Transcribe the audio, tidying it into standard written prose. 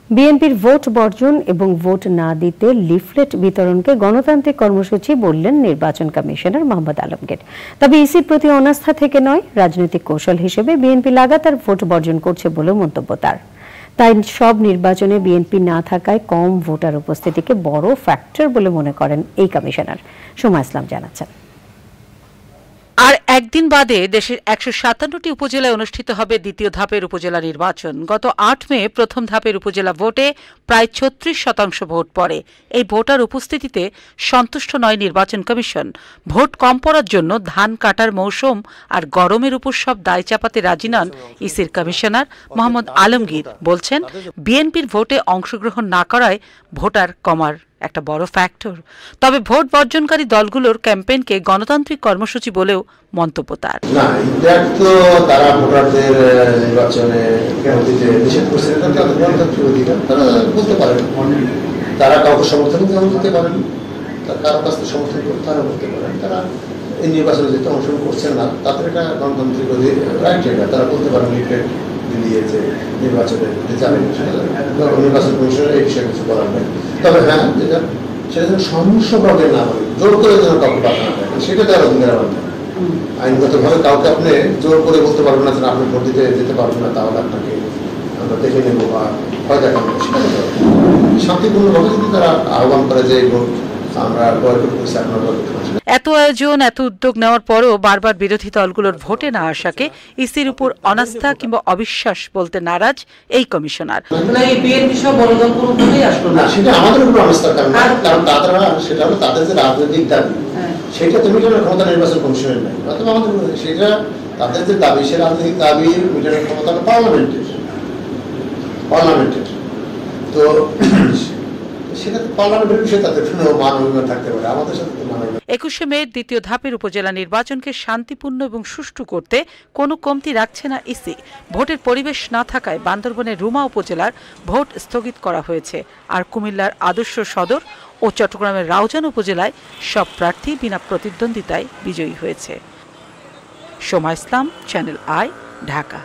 বিএনপির ভোট বর্জন এবং ভোট না দিতে লিফলেট বিতরণকে গণতান্ত্রিক কর্মসূচি বললেন নির্বাচন কমিশনার মোহাম্মদ আলমগীর। তবে ইসির প্রতি অনাস্থা থেকে নয়, রাজনৈতিক কৌশল হিসেবে বিএনপি লাগাতার ভোট বর্জন করছে বলেও মন্তব্য তার। তাই সব নির্বাচনে বিএনপি না থাকায় কম ভোটার উপস্থিতিকে বড় ফ্যাক্টর বলে মনে করেন এই কমিশনার। সুমা ইসলাম জানাচ্ছেন। আর একদিন বাদে দেশের ১৫৭টি উপজেলায় অনুষ্ঠিত হবে দ্বিতীয় ধাপের উপজেলা নির্বাচন। গত ৮ মে প্রথম ধাপের উপজেলা ভোটে প্রায় ৩৬% ভোট পড়ে। এই ভোটার উপস্থিতিতে সন্তুষ্ট নয় নির্বাচন কমিশন। ভোট কম পড়ার জন্য ধান কাটার মৌসুম আর গরমের উপর সব দায় চাপাতে রাজি নন ইসির কমিশনার মোহাম্মদ আলমগীর। বলছেন, বিএনপির ভোটে অংশগ্রহণ না করায় ভোটার কমার একটা বড় ফ্যাক্টর। তবে ভোট বর্জনকারী দলগুলোর ক্যাম্পেইনকে গণতান্ত্রিক কর্মসূচি বলেও মন্তব্য তার। না, তো তারা ভোটারদের নির্বাচনে দিতে নিষেধ করছে, তাদের গণতান্ত্রিক অধিকার, তারা বলতে পারেন। তারা কাউকে সমর্থন করতে পারেন, কারো কাছ থেকে সমর্থন করতে তারা বলতে পারেন। তারা এই নির্বাচনে যেহেতু অংশগ্রহণ করছেন না, তাদের একটা গণতান্ত্রিক রাইট, এটা তারা বলতে পারেন। লিফলেট দিয়েছে নির্বাচনে যাবেন, নির্বাচন কমিশনের এই বিষয়ে কিছু বলার নেই। তবে হ্যাঁ, যেটা সেটা যেন সহিংসভাবে না হয়, জোর করে যেন কাউকে পাঠানো হয়, সেটা তার অধিকার আমার নেই। আইনগতভাবে কাউকে আপনি জোর করে বলতে পারবেন না যে আপনি ভোট দিতে যেতে পারবেন না, তাহলে আপনাকে আমরা দেখে নেব বা ভয় দেখানো, সেটা শান্তিপূর্ণভাবে যদি তারা আহ্বান করে যে এই ভোট আমরা বয়কট করছি, আপনারা বয়কট করছেন। এত আয়োজন, এত উদ্যোগ নেওয়ার পরও বারবার বিরোধী দলগুলোর ভোটে না আসাকে ইসির উপর অনাস্থা কিংবা অবিশ্বাস বলতে নারাজ এই কমিশনার। সেটা আমাদের উপর অনাস্থার কারণ, কারণ তারা সেটা হলো তাদের যে রাজনৈতিক দাবি, সেটা তো মিটানোর ক্ষমতা নির্বাচন কমিশনের নেই। অথবা আমাদের সেটা তাদের যে দাবি, সে রাজনৈতিক দাবির মিটানোর ক্ষমতা পার্লামেন্টের। তো সেটা পার্লামেন্টের বিষয়ে তাদের মান অভিমান থাকতে পারে, আমাদের সাথে তো মান অভিমান। ২১শে মে দ্বিতীয় ধাপের উপজেলা নির্বাচনকে শান্তিপূর্ণ এবং সুষ্ঠু করতে কোনো কমতি রাখছে না ইসি। ভোটের পরিবেশ না থাকায় বান্দরবনের রুমা উপজেলার ভোট স্থগিত করা হয়েছে। আর কুমিল্লার আদর্শ সদর ও চট্টগ্রামের রাউজান উপজেলায় সব প্রার্থী বিনা প্রতিদ্বন্দ্বিতায় বিজয়ী হয়েছে। সুমা ইসলাম, চ্যানেল আই, ঢাকা।